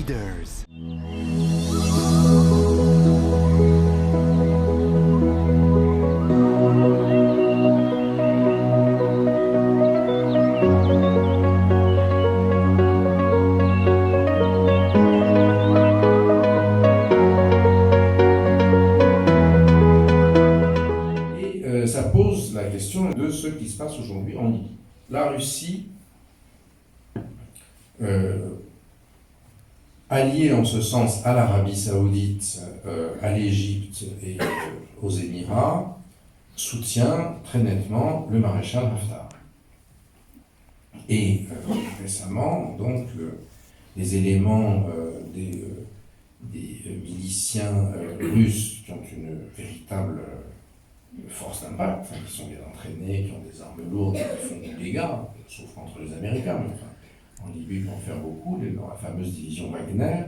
Leaders. Ça pose la question de ce qui se passe aujourd'hui en Libye. La Russie, alliée en ce sens à l'Arabie Saoudite, à l'Égypte et aux Émirats, soutient très nettement le maréchal Haftar. Et récemment, donc, les éléments des miliciens russes qui ont une véritable force d'impact, qui sont bien entraînés, qui ont des armes lourdes, qui font du dégât, sauf contre les Américains, mais enfin, en Libye, ils vont faire beaucoup, dans la fameuse division Wagner,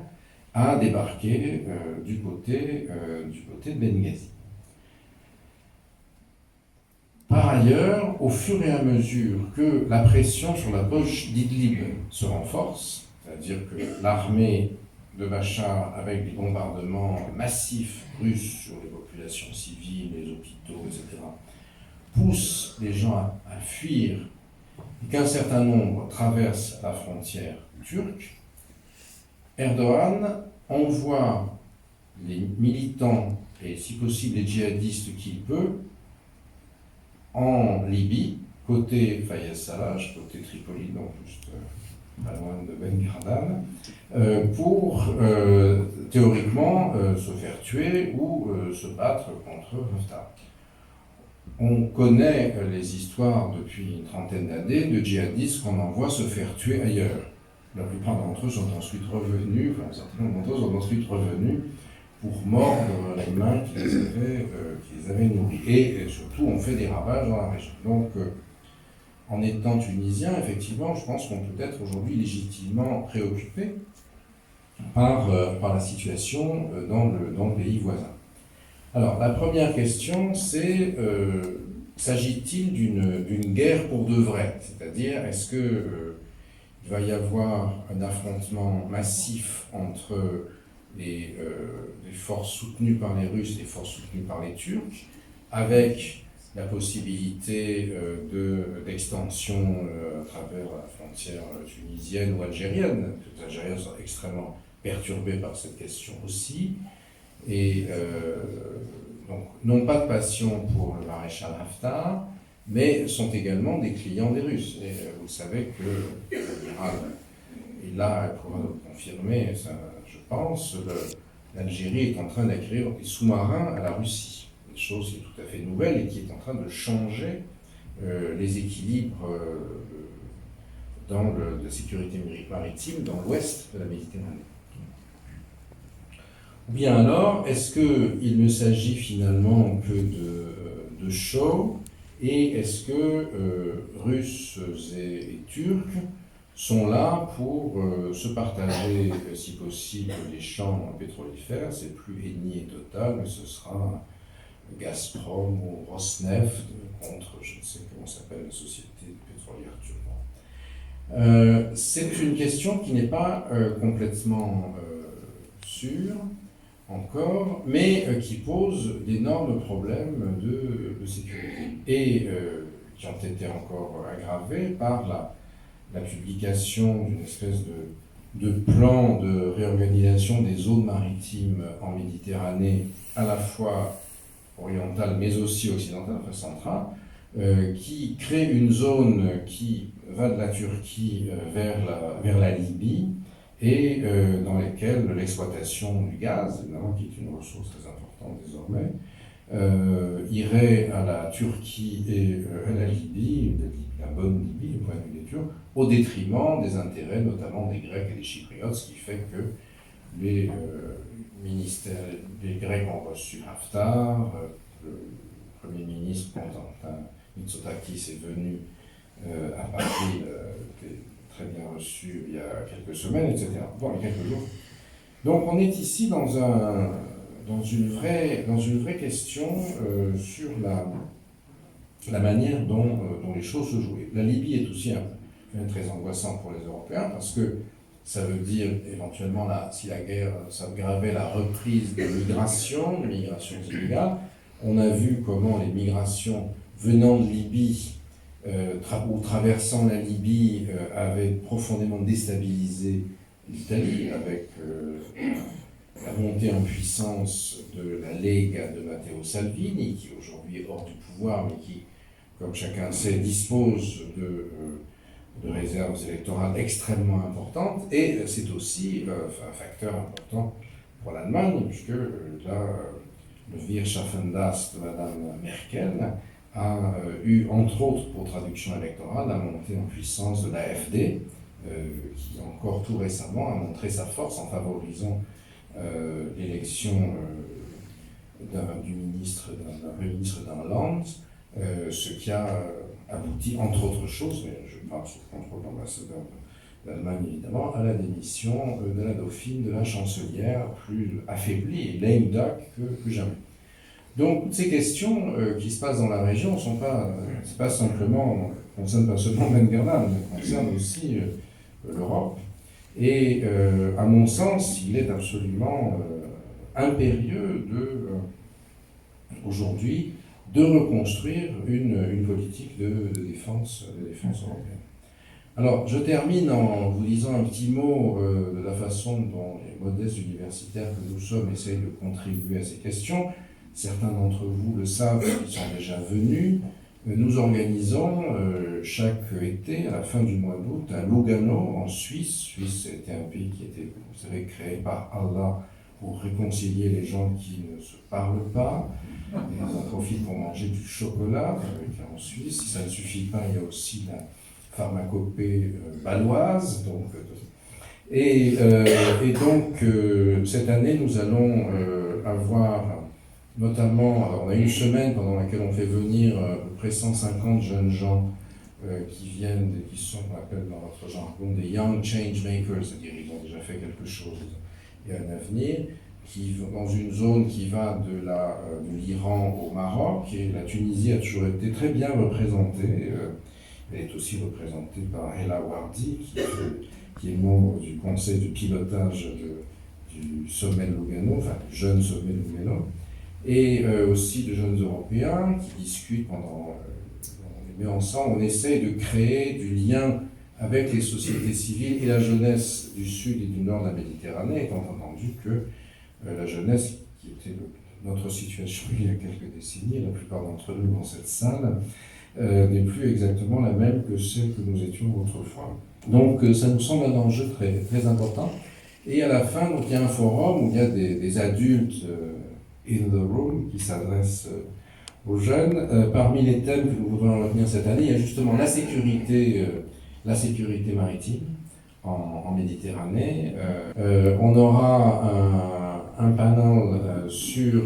a débarqué du côté de Benghazi. Par ailleurs, au fur et à mesure que la pression sur la poche d'Idlib se renforce, c'est-à-dire que l'armée de Bachar, avec des bombardements massifs russes sur les populations civiles, les hôpitaux, etc., pousse les gens à fuir, et qu'un certain nombre traversent la frontière turque, Erdogan envoie les militants et si possible les djihadistes qu'il peut en Libye, côté Fayez Sarraj, côté Tripoli, donc juste pas loin de Ben Gradam, pour théoriquement se faire tuer ou se battre contre Haftar. On connaît les histoires depuis une trentaine d'années de djihadistes qu'on envoie se faire tuer ailleurs. La plupart d'entre eux sont ensuite revenus, enfin certains d'entre eux sont ensuite revenus pour mordre les mains qui les avaient nourris. Et surtout, on fait des ravages dans la région. Donc, en étant tunisien, effectivement, je pense qu'on peut être aujourd'hui légitimement préoccupé par la situation dans le pays voisin. Alors, la première question, c'est s'agit-il d'une guerre pour de vrai? C'est-à-dire, est-ce qu'il va y avoir un affrontement massif entre les forces soutenues par les Russes et les forces soutenues par les Turcs, avec la possibilité d'extension à travers la frontière tunisienne ou algérienne? Les Algériens sont extrêmement perturbés par cette question aussi, et donc n'ont pas de passion pour le maréchal Haftar, mais sont également des clients des Russes. Et vous savez que l'amiral est là, elle pourra le confirmer, ça, je pense, l'Algérie est en train d'acquérir des sous-marins à la Russie. Une chose qui est tout à fait nouvelle et qui est en train de changer les équilibres dans la sécurité maritime dans l'ouest de la Méditerranée. Ou bien alors, est-ce qu'il ne s'agit finalement que de show, et est-ce que Russes et Turcs sont là pour se partager, si possible, les champs pétrolifères? C'est plus Eni et Total, mais ce sera Gazprom ou Rosneft contre, je ne sais comment s'appelle la société pétrolière turque. C'est une question qui n'est pas complètement sûre encore, mais qui pose d'énormes problèmes de sécurité, et qui ont été encore aggravés par la publication d'une espèce de plan de réorganisation des zones maritimes en Méditerranée, à la fois orientale mais aussi occidentale, enfin centrale, qui crée une zone qui va de la Turquie vers la Libye, et dans laquelle l'exploitation du gaz, évidemment, qui est une ressource très importante désormais, irait à la Turquie et à la Libye, la bonne Libye du point de vue des Turcs, au détriment des intérêts notamment des Grecs et des Chypriotes, ce qui fait que les Grecs ont reçu Haftar, le Premier ministre Constantin Mitsotakis est venu à Paris, très bien reçu il y a quelques semaines, etc. Bon, il y a quelques jours. Donc on est ici dans une vraie question sur la manière dont les choses se jouent. La Libye est aussi un très angoissant pour les Européens, parce que Ça veut dire éventuellement, si la guerre s'aggravait, la reprise des migrations illégales. On a vu comment les migrations venant de Libye ou traversant la Libye avaient profondément déstabilisé l'Italie avec la montée en puissance de la Lega de Matteo Salvini, qui aujourd'hui est hors du pouvoir, mais qui, comme chacun sait, dispose de réserves électorales extrêmement importantes, et c'est aussi un facteur important pour l'Allemagne, puisque là, le Wirtschaftswunder de Mme Merkel a eu, entre autres, pour traduction électorale, la montée en puissance de l'AfD, qui encore tout récemment a montré sa force en favorisant l'élection d'un ministre d'un Land, ce qui a abouti, entre autres choses, mais je parle sous le contrôle de l'ambassadeur d'Allemagne évidemment, à la démission de la dauphine, de la chancelière, plus affaiblie et lame duck que jamais. Donc toutes ces questions qui se passent dans la région ne concernent pas seulement Ben Bernard, mais concernent aussi l'Europe. Et à mon sens, il est absolument impérieux aujourd'hui de reconstruire une politique de défense européenne. Alors, je termine en vous disant un petit mot de la façon dont les modestes universitaires que nous sommes essayent de contribuer à ces questions. Certains d'entre vous le savent, ils sont déjà venus. Nous organisons chaque été, à la fin du mois d'août, à Lugano, en Suisse. Suisse était un pays qui était, vous savez, créé par Allah pour réconcilier les gens qui ne se parlent pas. Et on en profite pour manger du chocolat en Suisse. Si ça ne suffit pas, il y a aussi la pharmacopée bâloise. Et donc, cette année, nous allons avoir notamment, alors on a une semaine pendant laquelle on fait venir à peu près 150 jeunes gens qui sont, on appelle dans notre jargon, des young change makers, c'est-à-dire ils ont déjà fait quelque chose et un avenir, qui vont dans une zone qui va de l'Iran au Maroc, et la Tunisie a toujours été très bien représentée. Elle est aussi représentée par Hela Wardi, qui est membre du conseil de pilotage du sommet de Lugano, enfin du jeune sommet de Lugano, et aussi de jeunes Européens qui discutent on les met ensemble, on essaye de créer du lien avec les sociétés civiles et la jeunesse du sud et du nord de la Méditerranée, étant entendu que la jeunesse, qui était notre situation il y a quelques décennies, la plupart d'entre nous dans cette salle, n'est plus exactement la même que celle que nous étions autrefois. Donc ça nous semble un enjeu très, très important. Et à la fin, donc, il y a un forum où il y a des adultes in the room qui s'adressent aux jeunes. Parmi les thèmes que nous voudrions retenir cette année, il y a justement la sécurité maritime en Méditerranée. On aura un panel sur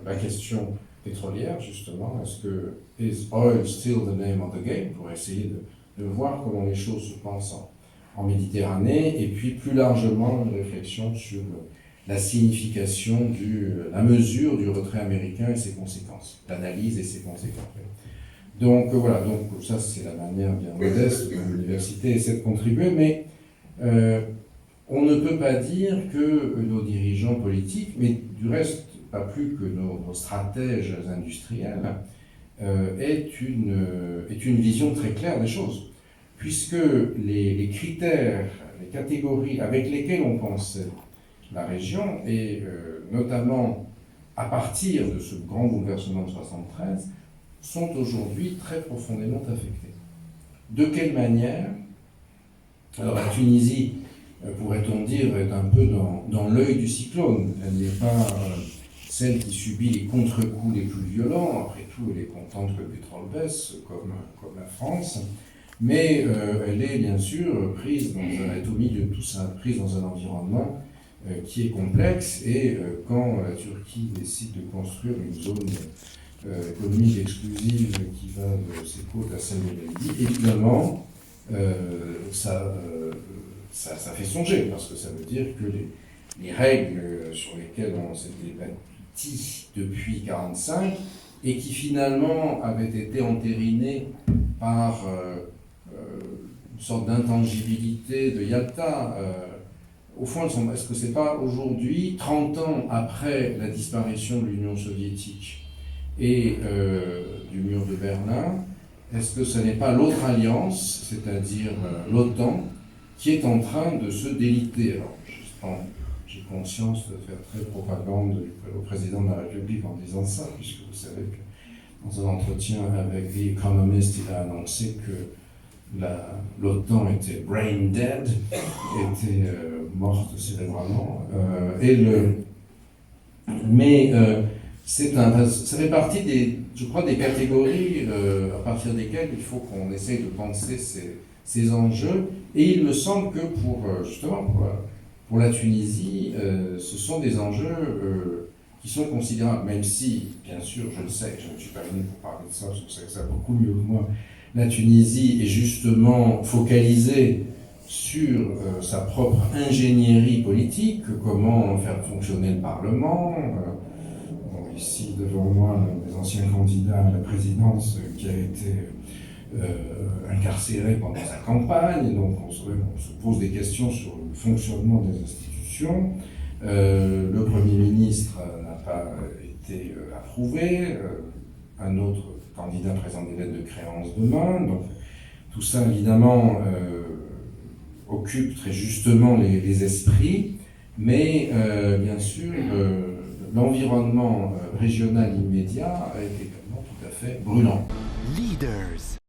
la question pétrolière, justement. Est-ce que is oil still the name of the game, pour essayer de voir comment les choses se passent en Méditerranée, et puis plus largement une réflexion sur la signification la mesure du retrait américain et ses conséquences, l'analyse et ses conséquences. Donc voilà, donc ça c'est la manière bien modeste dont l'université essaie de contribuer, mais on ne peut pas dire que nos dirigeants politiques, mais du reste pas plus que nos stratèges industriels, aient une vision très claire des choses, puisque les critères, les catégories avec lesquelles on pensait la région, et notamment à partir de ce grand bouleversement de 1973, sont aujourd'hui très profondément affectés. De quelle manière? Alors la Tunisie, pourrait-on dire, est un peu dans l'œil du cyclone. Elle n'est pas celle qui subit les contre-coups les plus violents. Après tout, elle est contente que le pétrole baisse, comme la France. Mais elle est bien sûr prise au milieu de tout ça, prise dans un environnement qui est complexe. Et quand la Turquie décide de construire une zone économique exclusive qui va de ses côtes à celle de la Libye, évidemment, ça fait songer, parce que ça veut dire que les règles sur lesquelles on s'était bâti depuis 1945 et qui finalement avaient été entérinées par une sorte d'intangibilité de Yalta, au fond, est-ce que c'est pas aujourd'hui, 30 ans après la disparition de l'Union soviétique et du mur de Berlin, est-ce que ce n'est pas l'autre alliance, c'est-à-dire l'OTAN, qui est en train de se déliter? Alors, j'ai conscience de faire très propagande au président de la République en disant ça, puisque vous savez que dans un entretien avec The Economist, il a annoncé que l'OTAN était brain dead, était morte cérébralement. Ça fait partie je crois, des catégories à partir desquelles il faut qu'on essaye de penser ces enjeux. Et il me semble que justement, pour la Tunisie, ce sont des enjeux qui sont considérables, même si, bien sûr, je le sais, je ne suis pas venu pour parler de ça, je sais que ça beaucoup mieux que moi. La Tunisie est justement focalisée sur sa propre ingénierie politique, comment faire fonctionner le Parlement. Ici, devant moi, un des anciens candidats à la présidence qui a été incarcéré pendant sa campagne, donc on se pose des questions sur le fonctionnement des institutions. Le Premier ministre n'a pas été approuvé, un autre candidat présente des lettres de créance demain, donc tout ça évidemment occupe très justement les esprits, mais bien sûr l'environnement régional immédiat est également tout à fait brûlant. Leaders.